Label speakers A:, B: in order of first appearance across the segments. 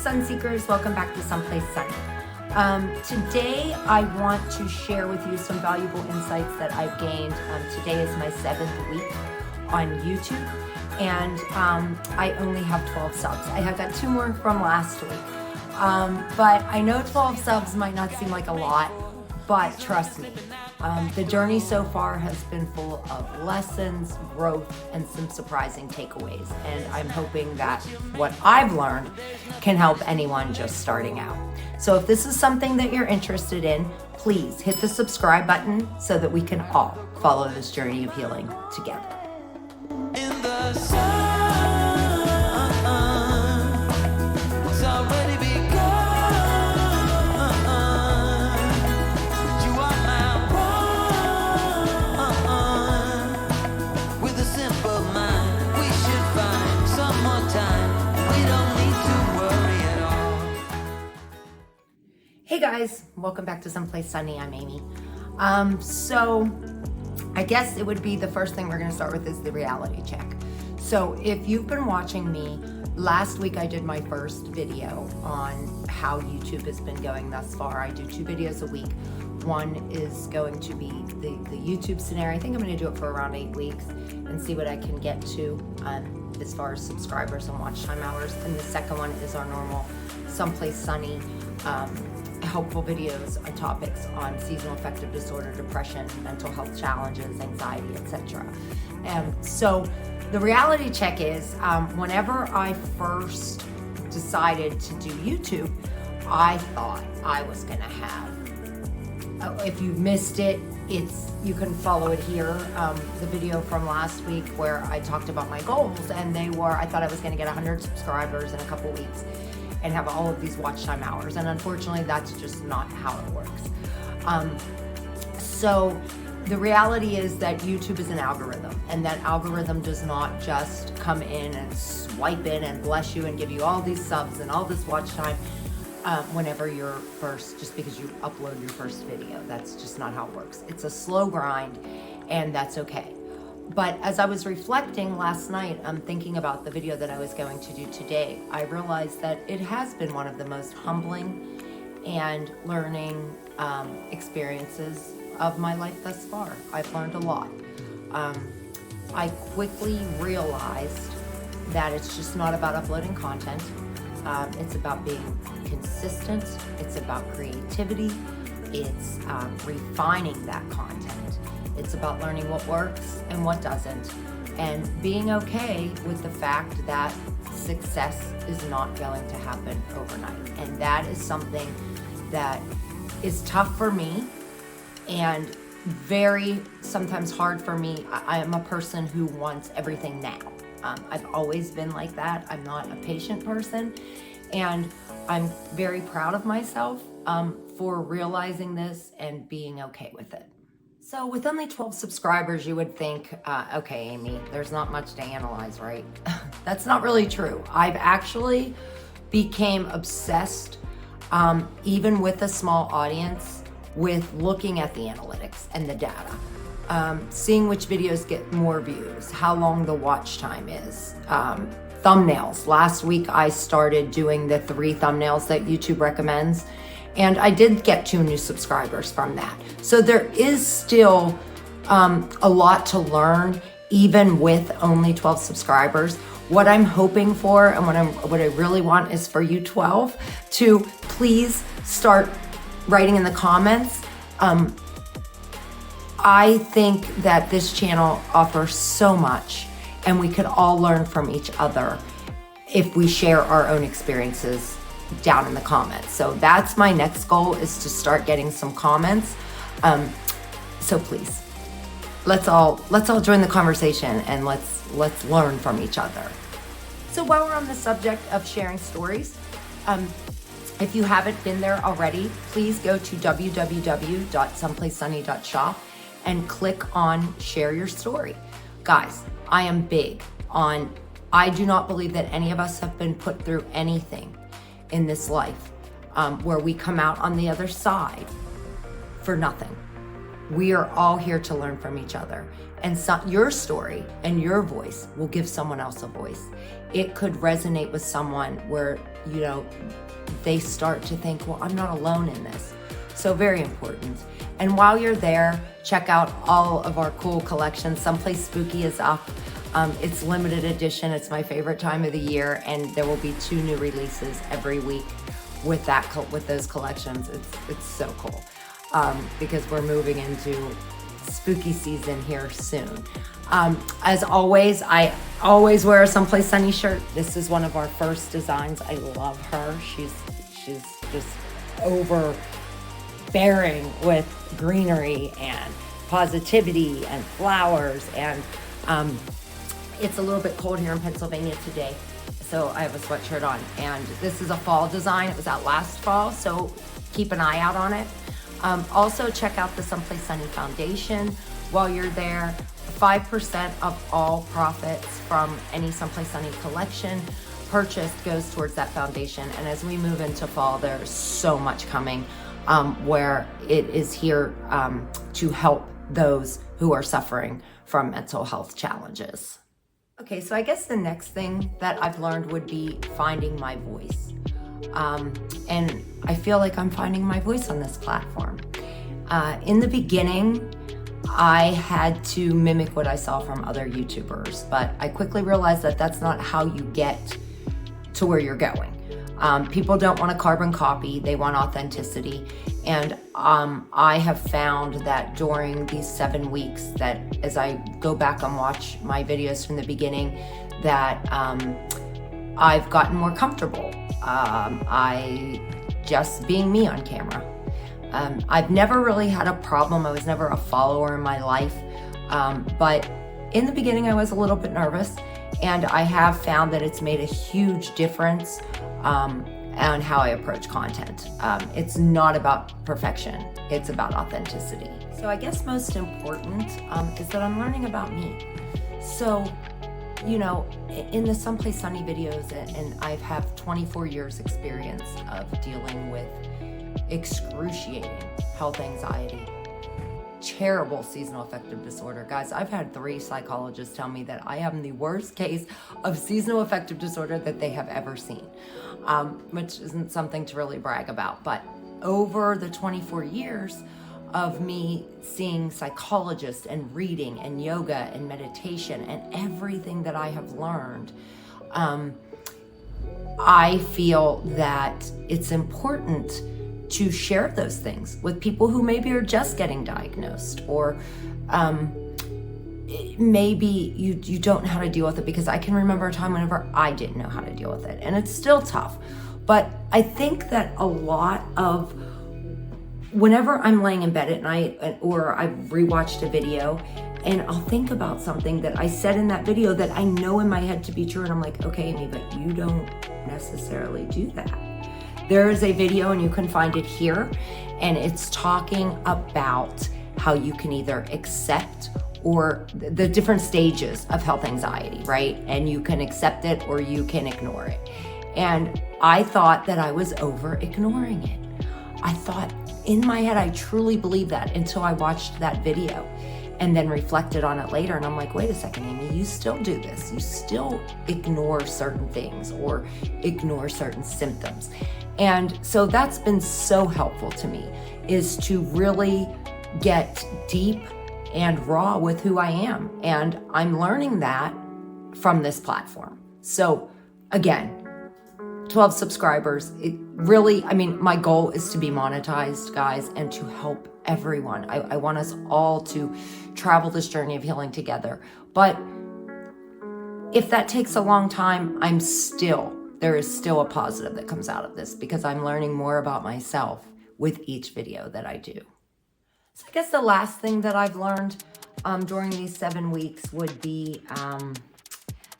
A: Sunseekers, welcome back to Someplace Sunny. Today I want to share with you some valuable insights that I've gained. Today is my 7th week on YouTube, and I only have 12 subs. I have got 2 more from last week, but I know 12 subs might not seem like a lot, but trust me, the journey so far has been full of lessons, growth, and some surprising takeaways. And I'm hoping that what I've learned can help anyone just starting out. So if this is something that you're interested in, please hit the subscribe button so that we can all follow this journey of healing together.
B: In the sun, it's already begun. You are my one. With a simple mind, we should find some more time. We don't need to worry at all.
A: Hey guys, welcome back to Someplace Sunny. I'm Amy. So I guess it would be the first thing we're going to start with is the reality check. So if you've been watching me, last week I did my first video on how YouTube has been going thus far. I do 2 videos a week. One is going to be the YouTube scenario. I think I'm going to do it for around 8 weeks and see what I can get to as far as subscribers and watch time hours. And the second one is our normal Someplace Sunny helpful videos on topics on seasonal affective disorder, depression, mental health challenges, anxiety, etc. So the reality check is, whenever I first decided to do YouTube, I thought I was gonna have, if you missed it, you can follow it here, the video from last week where I talked about my goals, and I thought I was gonna get 100 subscribers in a couple weeks and have all of these watch time hours. And unfortunately, that's just not how it works. So the reality is that YouTube is an algorithm, and that algorithm does not just come in and swipe in and bless you and give you all these subs and all this watch time whenever you're first, just because you upload your first video. That's just not how it works. It's a slow grind, and that's okay. But as I was reflecting last night, thinking about the video that I was going to do today, I realized that it has been one of the most humbling and learning experiences of my life thus far. I've learned a lot. I quickly realized that it's just not about uploading content. It's about being consistent. It's about creativity. It's refining that content. It's about learning what works and what doesn't, and being okay with the fact that success is not going to happen overnight. And that is something that is tough for me and very sometimes hard for me. I am a person who wants everything now. I've always been like that. I'm not a patient person, and I'm very proud of myself for realizing this and being okay with it. So with only 12 subscribers, you would think, okay, Amy, there's not much to analyze, right? That's not really true. I've actually became obsessed, even with a small audience, with looking at the analytics and the data, seeing which videos get more views, how long the watch time is, thumbnails. Last week, I started doing the 3 thumbnails that YouTube recommends, and I did get 2 new subscribers from that. So there is still a lot to learn, even with only 12 subscribers. What I'm hoping for and what I really want is for you 12 to please start writing in the comments. I think that this channel offers so much, and we could all learn from each other if we share our own experiences down in the comments. So that's my next goal, is to start getting some comments. So please, let's all join the conversation, and let's learn from each other. So while we're on the subject of sharing stories, if you haven't been there already, please go to www.someplacesunny.shop and click on share your story. Guys, I am big on, I do not believe that any of us have been put through anything in this life where we come out on the other side for nothing. We are all here to learn from each other. And so your story and your voice will give someone else a voice. It could resonate with someone where you know, they start to think, well, I'm not alone in this. So very important. And while you're there, check out all of our cool collections. Someplace Spooky is up. It's limited edition. It's my favorite time of the year, and there will be 2 new releases every week with those collections. It's so cool because we're moving into spooky season here soon. As always, I always wear a Someplace Sunny shirt. This is one of our first designs. I love her. She's just overbearing with greenery and positivity and flowers, and it's a little bit cold here in Pennsylvania today, so I have a sweatshirt on. And this is a fall design. It was out last fall, so keep an eye out on it. Also check out the Someplace Sunny Foundation while you're there. 5% of all profits from any Someplace Sunny collection purchased goes towards that foundation. And as we move into fall, there's so much coming where it is here to help those who are suffering from mental health challenges. Okay, so I guess the next thing that I've learned would be finding my voice. And I feel like I'm finding my voice on this platform. In the beginning, I had to mimic what I saw from other YouTubers, but I quickly realized that that's not how you get to where you're going. People don't want a carbon copy, they want authenticity. And I have found that during these 7 weeks, that as I go back and watch my videos from the beginning, that I've gotten more comfortable. Just being me on camera. I've never really had a problem. I was never a follower in my life. But in the beginning, I was a little bit nervous, and I have found that it's made a huge difference on how I approach content. It's not about perfection. It's about authenticity. So I guess most important is that I'm learning about me. So, you know, in the Someplace Sunny videos, and I have 24 years experience of dealing with excruciating health anxiety, terrible seasonal affective disorder. Guys, I've had 3 psychologists tell me that I am the worst case of seasonal affective disorder that they have ever seen, which isn't something to really brag about. But over the 24 years of me seeing psychologists and reading and yoga and meditation and everything that I have learned, I feel that it's important to share those things with people who maybe are just getting diagnosed, or maybe you don't know how to deal with it, because I can remember a time whenever I didn't know how to deal with it, and it's still tough. But I think that a lot of whenever I'm laying in bed at night, or I've rewatched a video, and I'll think about something that I said in that video that I know in my head to be true, and I'm like, okay, Amy, but you don't necessarily do that. There is a video, and you can find it here, and it's talking about how you can either accept or the different stages of health anxiety, right? And you can accept it or you can ignore it. And I thought that I was over ignoring it. I thought in my head, I truly believed that until I watched that video and then reflected on it later. And I'm like, wait a second, Amy, you still do this. You still ignore certain things or ignore certain symptoms. And so that's been so helpful to me, is to really get deep and raw with who I am. And I'm learning that from this platform. So again, 12 subscribers. It really, I mean, my goal is to be monetized, guys, and to help everyone. I want us all to travel this journey of healing together. But if that takes a long time, there is still a positive that comes out of this, because I'm learning more about myself with each video that I do. So I guess the last thing that I've learned during these 7 weeks would be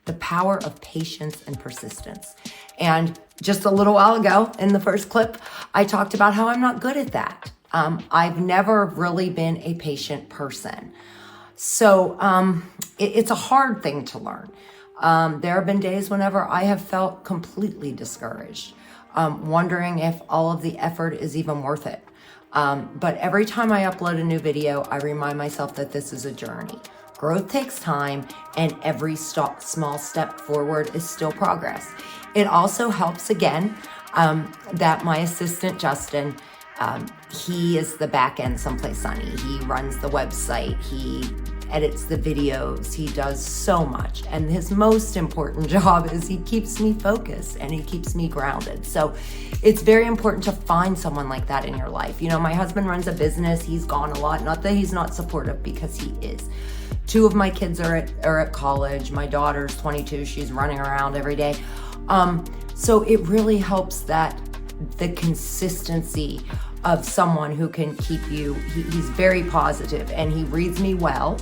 A: the power of patience and persistence. And just a little while ago in the first clip, I talked about how I'm not good at that. I've never really been a patient person. So it's a hard thing to learn. There have been days whenever I have felt completely discouraged, wondering if all of the effort is even worth it. But every time I upload a new video, I remind myself that this is a journey. Growth takes time, and every small step forward is still progress. It also helps, again, that my assistant, Justin, he is the back end someplace sunny. He runs the website. He edits the videos. He does so much. And his most important job is he keeps me focused and he keeps me grounded. So it's very important to find someone like that in your life. You know, my husband runs a business. He's gone a lot. Not that he's not supportive, because he is. 2 of my kids are at college. My daughter's 22. She's running around every day. So it really helps that the consistency of someone who can keep you, he's very positive and he reads me well,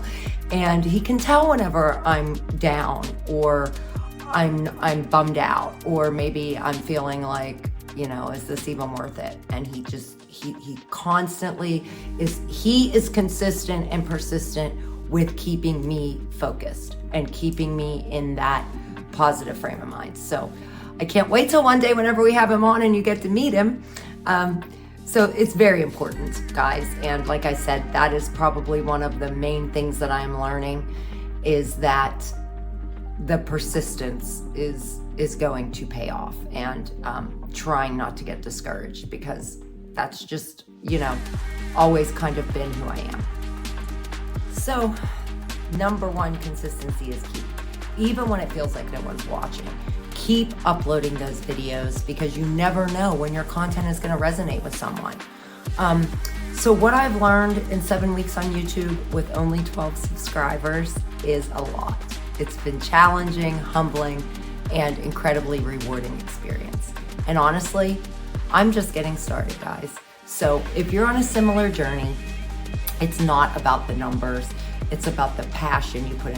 A: and he can tell whenever I'm down or I'm bummed out, or maybe I'm feeling like, you know, is this even worth it? And he constantly is consistent and persistent with keeping me focused and keeping me in that positive frame of mind. So I can't wait till one day whenever we have him on and you get to meet him. So it's very important, guys. And like I said, that is probably one of the main things that I'm learning, is that the persistence is going to pay off, and trying not to get discouraged, because that's just, you know, always kind of been who I am. So number 1, consistency is key. Even when it feels like no one's watching, keep uploading those videos, because you never know when your content is going to resonate with someone. So what I've learned in 7 weeks on YouTube with only 12 subscribers is a lot. It's been challenging, humbling, and incredibly rewarding experience. And honestly, I'm just getting started, guys. So if you're on a similar journey, it's not about the numbers. It's about the passion you put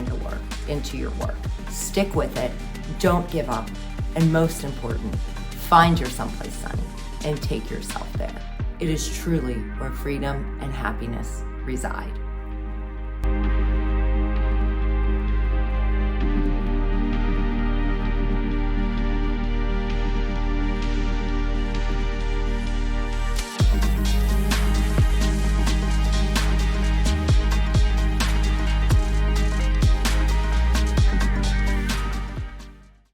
A: into your work. Stick with it. Don't give up. And most important, find your someplace sunny and take yourself there. It is truly where freedom and happiness reside.